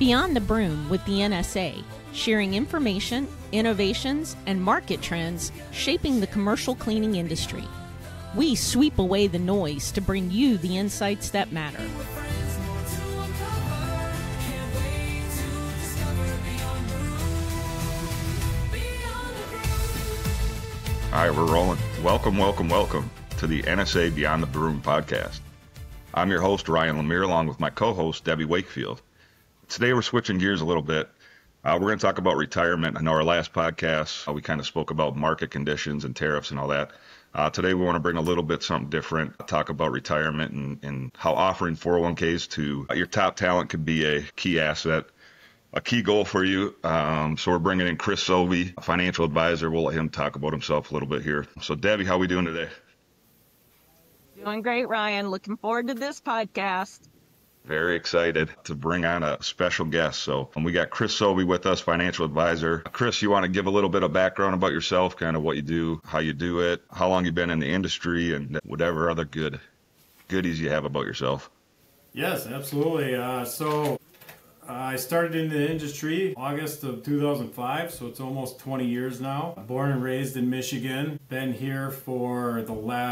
Beyond the Broom with the NSA, sharing information, innovations, and market trends shaping the commercial cleaning industry. We sweep away the noise to bring you the insights that matter. All right, we're rolling. Welcome to the NSA Beyond the Broom podcast. I'm your host, Ryan LeMire, along with my co-host, Debbie Wakefield. Today, we're switching gears a little bit. We're going to talk about retirement. I know our last podcast, we kind of spoke about market conditions and tariffs and all that. Today, we want to bring a little bit something different, talk about retirement and how offering 401ks to your top talent could be a key asset, a key goal for you. So we're bringing in Chris Sauve, a financial advisor. We'll let him talk about himself a little bit here. So Debbie, how are we doing today? Doing great, Ryan. Looking forward to this podcast. Very excited to bring on a special guest. So we got Chris Sauve with us, financial advisor. Chris, you want to give a little bit of background about yourself, kind of what you do, how you do it, how long you've been in the industry, and whatever other goodies you have about yourself. Yes, absolutely. I started in the industry August of 2005, so it's almost 20 years now. Born and raised in Michigan. Been here for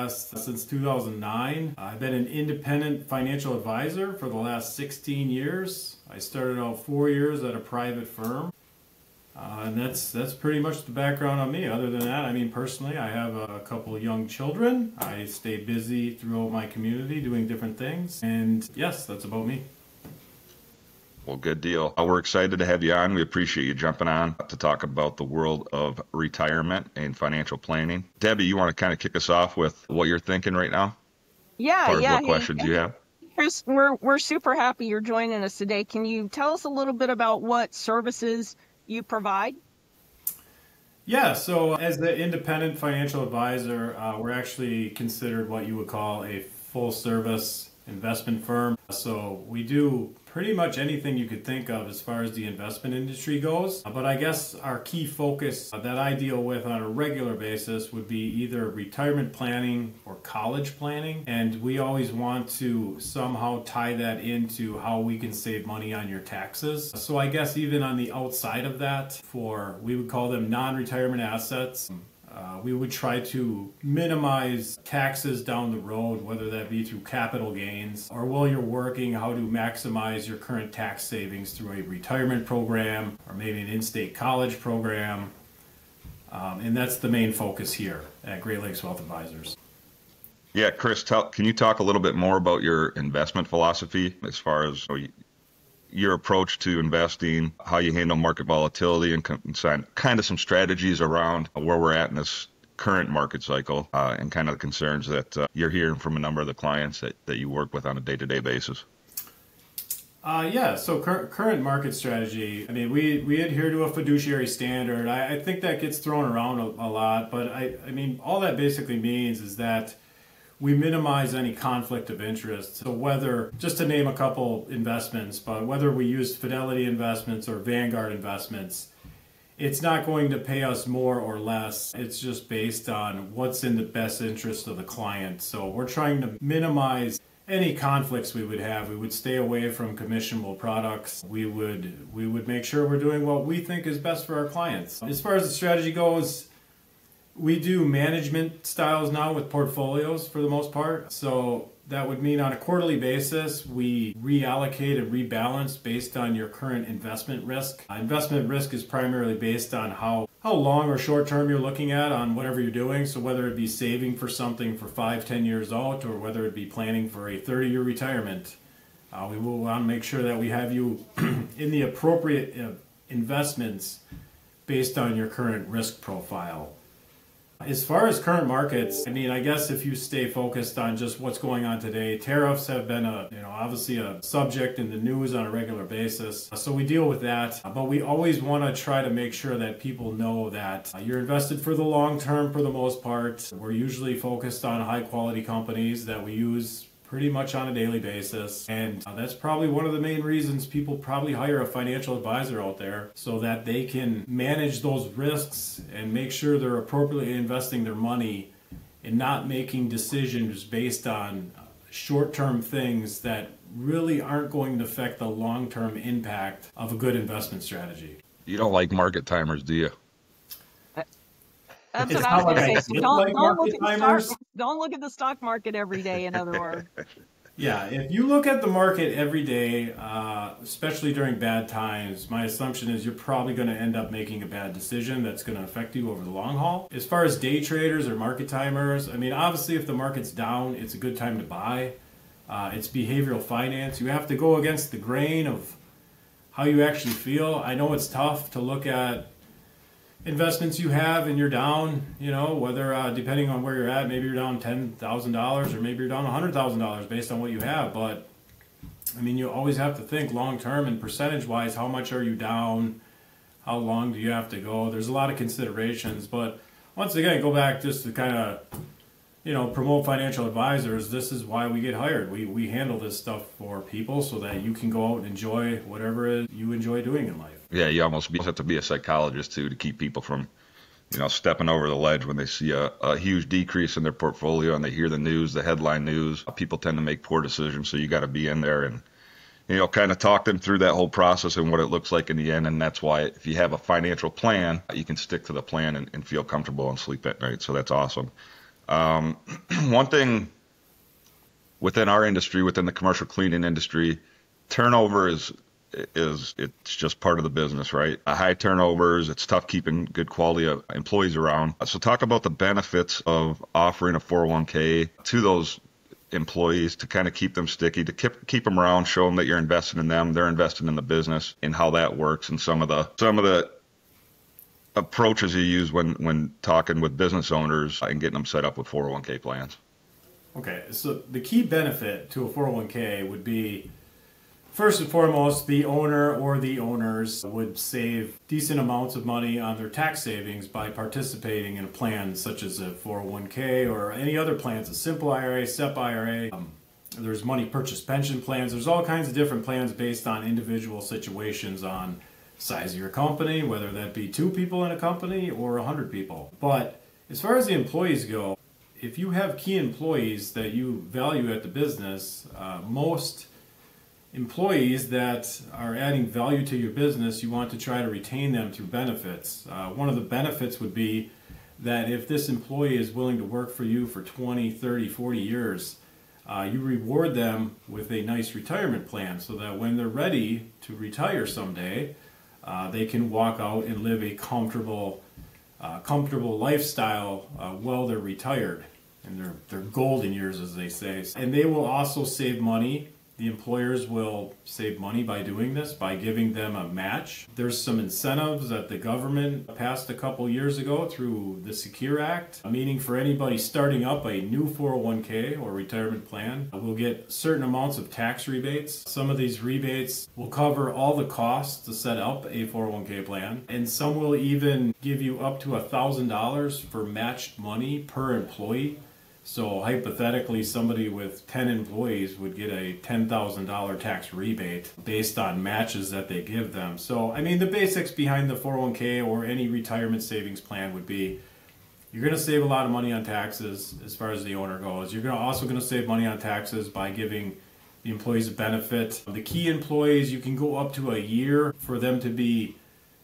since 2009. I've been an independent financial advisor for the last 16 years. I started out 4 years at a private firm. And that's pretty much the background on me. Other than that, personally, I have a couple of young children. I stay busy throughout my community doing different things. And yes, that's about me. Well, good deal. We're excited to have you on. We appreciate you jumping on to talk about the world of retirement and financial planning. Debbie, you want to kind of kick us off with what you're thinking right now? What questions you have? Chris, we're super happy you're joining us today. Can you tell us a little bit about what services you provide? Yeah, so as the independent financial advisor, we're actually considered what you would call a full-service investment firm. So we do pretty much anything you could think of as far as the investment industry goes. But I guess our key focus that I deal with on a regular basis would be either retirement planning or college planning. And we always want to somehow tie that into how we can save money on your taxes. So I guess even on the outside of that, we would call them non-retirement assets. We would try to minimize taxes down the road, whether that be through capital gains or while you're working, how to maximize your current tax savings through a retirement program or maybe an in-state college program. And that's the main focus here at Great Lakes Wealth Advisors. Yeah, Chris, can you talk a little bit more about your investment philosophy as far as your approach to investing, how you handle market volatility, and kind of some strategies around where we're at in this current market cycle and kind of the concerns that you're hearing from a number of the clients that you work with on a day-to-day basis? So current market strategy, we adhere to a fiduciary standard. I think that gets thrown around a lot, but all that basically means is that we minimize any conflict of interest. So whether, just to name a couple investments, but whether we use Fidelity investments or Vanguard investments, it's not going to pay us more or less. It's just based on what's in the best interest of the client. So we're trying to minimize any conflicts we would have. We would stay away from commissionable products. We would make sure we're doing what we think is best for our clients. As far as the strategy goes, we do management styles now with portfolios for the most part. So that would mean on a quarterly basis, we reallocate and rebalance based on your current investment risk. Investment risk is primarily based on how long or short term you're looking at on whatever you're doing. So whether it be saving for something for 5-10 years out or whether it be planning for a 30-year retirement, we will want to make sure that we have you in the appropriate investments based on your current risk profile. As far as current markets, I guess if you stay focused on just what's going on today, tariffs have been obviously a subject in the news on a regular basis. So we deal with that, but we always want to try to make sure that people know that you're invested for the long term for the most part. We're usually focused on high quality companies that we use pretty much on a daily basis. And that's probably one of the main reasons people probably hire a financial advisor out there, so that they can manage those risks and make sure they're appropriately investing their money and not making decisions based on short-term things that really aren't going to affect the long-term impact of a good investment strategy. You don't like market timers, do you? That's It's what I was not going to like I say. So dislike market timers. don't look at the stock market every day, in other words. Yeah, if you look at the market every day, especially during bad times, my assumption is you're probably going to end up making a bad decision that's going to affect you over the long haul. As far as day traders or market timers, I mean, obviously if the market's down, it's a good time to buy. It's behavioral finance. You have to go against the grain of how you actually feel. I know it's tough to look at investments you have and you're down, whether depending on where you're at, maybe you're down $10,000 or maybe you're down $100,000 based on what you have. But I mean, you always have to think long term and percentage wise, how much are you down? How long do you have to go? There's a lot of considerations. But once again, go back just to kind of, promote financial advisors. This is why we get hired. We handle this stuff for people so that you can go out and enjoy whatever it is you enjoy doing in life. Yeah, you almost have to be a psychologist too to keep people from, stepping over the ledge when they see a huge decrease in their portfolio and they hear the news, the headline news. People tend to make poor decisions, so you got to be in there and, kind of talk them through that whole process and what it looks like in the end. And that's why if you have a financial plan, you can stick to the plan and feel comfortable and sleep at night. So that's awesome. One thing within our industry, within the commercial cleaning industry, turnover is it's just part of the business, right? High turnovers, it's tough keeping good quality of employees around. So talk about the benefits of offering a 401k to those employees to kind of keep them sticky, to keep them around, show them that you're investing in them, they're investing in the business, and how that works, and some of the approaches you use when talking with business owners and getting them set up with 401k plans. Okay, so the key benefit to a 401k would be, first and foremost, the owner or the owners would save decent amounts of money on their tax savings by participating in a plan such as a 401k or any other plans, a simple IRA, SEP IRA. There's money purchase pension plans. There's all kinds of different plans based on individual situations on size of your company, whether that be 2 people in a company or 100 people. But as far as the employees go, if you have key employees that you value at the business, most employees that are adding value to your business, you want to try to retain them through benefits. One of the benefits would be that if this employee is willing to work for you for 20, 30, 40 years, you reward them with a nice retirement plan so that when they're ready to retire someday, they can walk out and live a comfortable lifestyle while they're retired. And they're golden years, as they say. And they will also save money. The employers will save money by doing this, by giving them a match. There's some incentives that the government passed a couple years ago through the Secure Act, meaning for anybody starting up a new 401k or retirement plan will get certain amounts of tax rebates. Some of these rebates will cover all the costs to set up a 401k plan, and some will even give you up to $1,000 for matched money per employee. So hypothetically, somebody with 10 employees would get a $10,000 tax rebate based on matches that they give them. So, I mean, the basics behind the 401k or any retirement savings plan would be you're going to save a lot of money on taxes as far as the owner goes. You're also going to save money on taxes by giving the employees a benefit. The key employees, you can go up to a year for them to be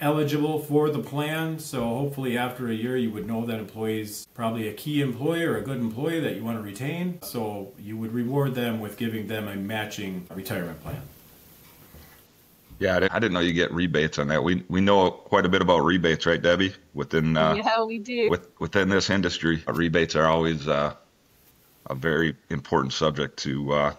eligible for the plan. So hopefully after a year you would know that employee's probably a key employee or a good employee that you want to retain. So you would reward them with giving them a matching retirement plan. Yeah, I didn't know you get rebates on that. We know quite a bit about rebates, right, Debbie? Yeah, we do. Within this industry, rebates are always a very important subject to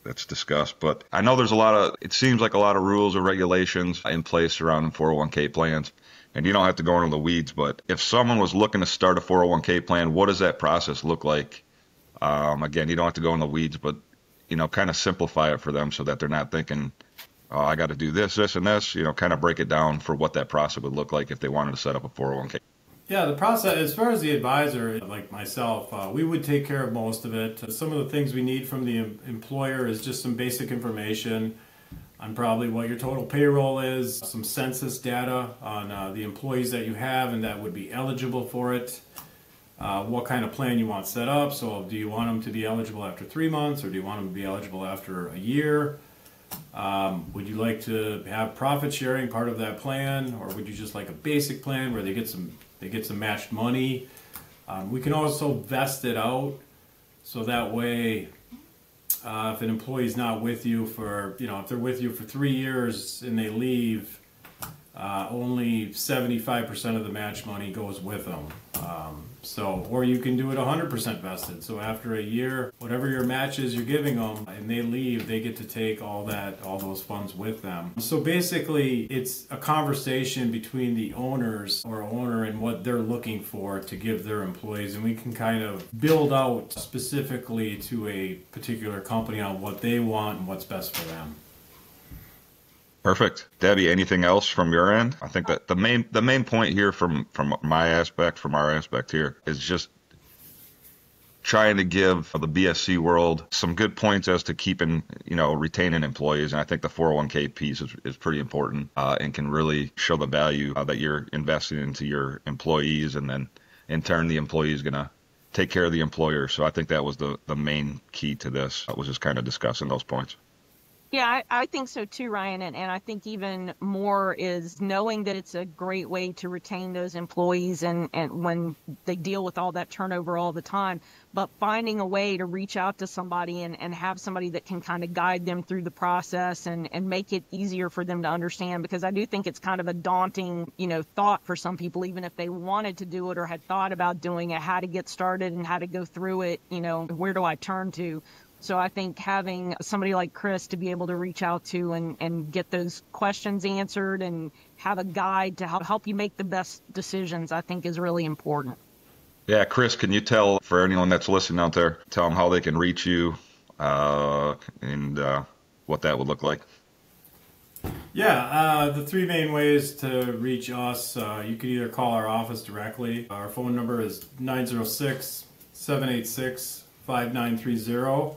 that's discussed. But I know there's it seems like a lot of rules or regulations in place surrounding 401k plans. And you don't have to go into the weeds, but if someone was looking to start a 401k plan, what does that process look like? Again, you don't have to go in the weeds, but, kind of simplify it for them so that they're not thinking, oh, I got to do this, and this, kind of break it down for what that process would look like if they wanted to set up a 401k. Yeah, the process, as far as the advisor, like myself, we would take care of most of it. Some of the things we need from the employer is just some basic information on probably what your total payroll is, some census data on the employees that you have and that would be eligible for it. what kind of plan you want set up. So do you want them to be eligible after 3 months, or do you want them to be eligible after a year? Would you like to have profit sharing part of that plan, or would you just like a basic plan where they get some matched money? We can also vest it out, so that way if an employee's not with you for, if they're with you for 3 years and they leave, only 75% of the match money goes with them. Or you can do it 100% vested. So after a year, whatever your match is you're giving them, and they leave, they get to take all those funds with them. So basically, it's a conversation between the owners or owner and what they're looking for to give their employees, and we can kind of build out specifically to a particular company on what they want and what's best for them. Perfect. Debbie, anything else from your end? I think that the main point here from our aspect here, is just trying to give the BSC world some good points as to keeping, retaining employees. And I think the 401k piece is pretty important and can really show the value that you're investing into your employees. And then in turn, the employee is going to take care of the employer. So I think that was the main key to this, was just kind of discussing those points. Yeah, I think so too, Ryan. And I think even more is knowing that it's a great way to retain those employees and when they deal with all that turnover all the time, but finding a way to reach out to somebody and have somebody that can kind of guide them through the process and make it easier for them to understand. Because I do think it's kind of a daunting, thought for some people, even if they wanted to do it or had thought about doing it, how to get started and how to go through it, where do I turn to? So I think having somebody like Chris to be able to reach out to and get those questions answered and have a guide to help you make the best decisions, I think is really important. Yeah, Chris, can you tell, for anyone that's listening out there, tell them how they can reach you and what that would look like? Yeah, the three main ways to reach us, you can either call our office directly. Our phone number is 906-786-5930.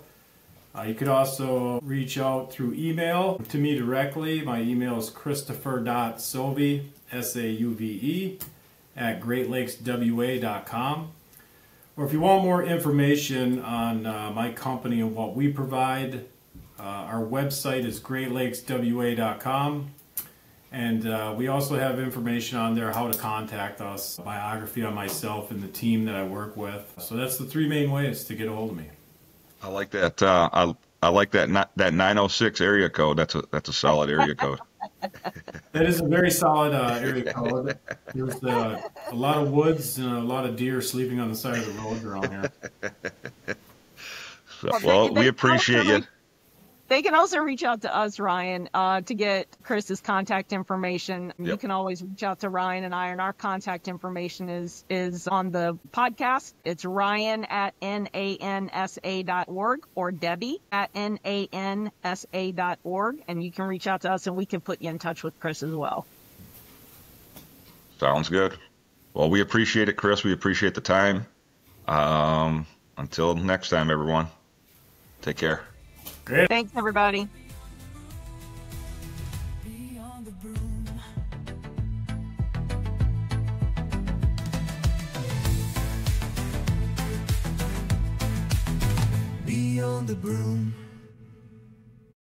You could also reach out through email to me directly. My email is christopher.sauve, S-A-U-V-E, at greatlakeswa.com. Or if you want more information on my company and what we provide, our website is greatlakeswa.com. And we also have information on there how to contact us, biography on myself and the team that I work with. So that's the three main ways to get a hold of me. I like that. I like that 906 area code. That's a solid area code. That is a very solid area code. There's a lot of woods and a lot of deer sleeping on the side of the road around here. Well, we appreciate you. They can also reach out to us, Ryan, to get Chris's contact information. Yep. You can always reach out to Ryan and I, and our contact information is on the podcast. It's Ryan at nansa.org or Debbie at nansa.org. And you can reach out to us and we can put you in touch with Chris as well. Sounds good. Well, we appreciate it, Chris. We appreciate the time. Until next time, everyone. Take care. Great. Thanks, everybody. Beyond the broom. Beyond the broom.